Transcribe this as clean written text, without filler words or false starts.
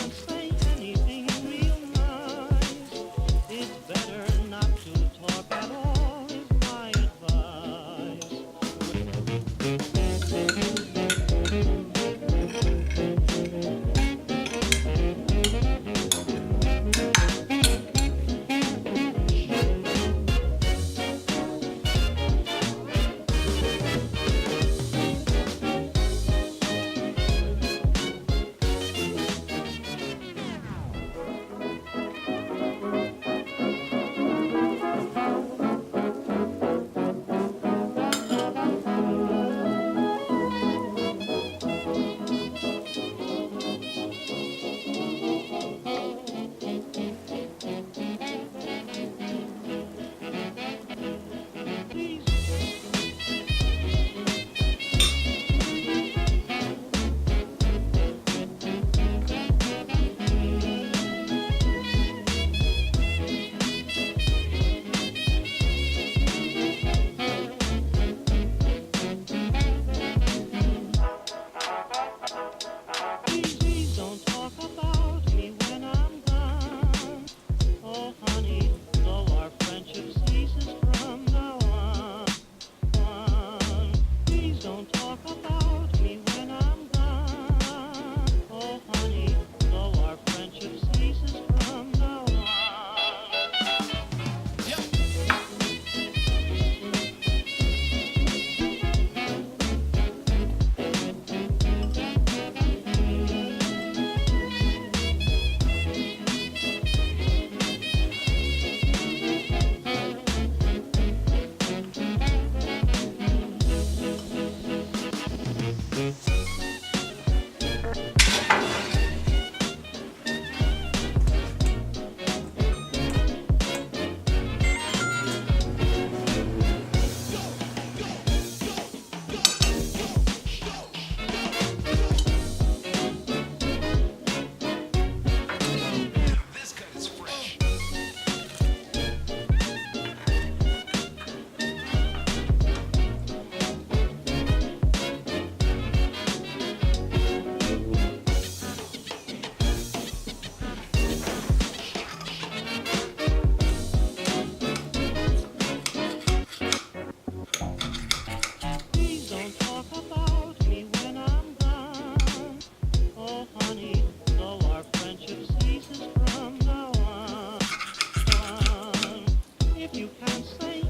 can't say anything real nice, it's better not to talk at all, is my advice. Please don't talk about me when I'm gone. Oh, honey, though our friendship ceases from now on. Please don't talk about me when I'm gone. Oh, honey, though our friendship ceases from now on. Please don't talk about me when I'm gone. Oh, honey, though our friendship ceases from now on. If you can't say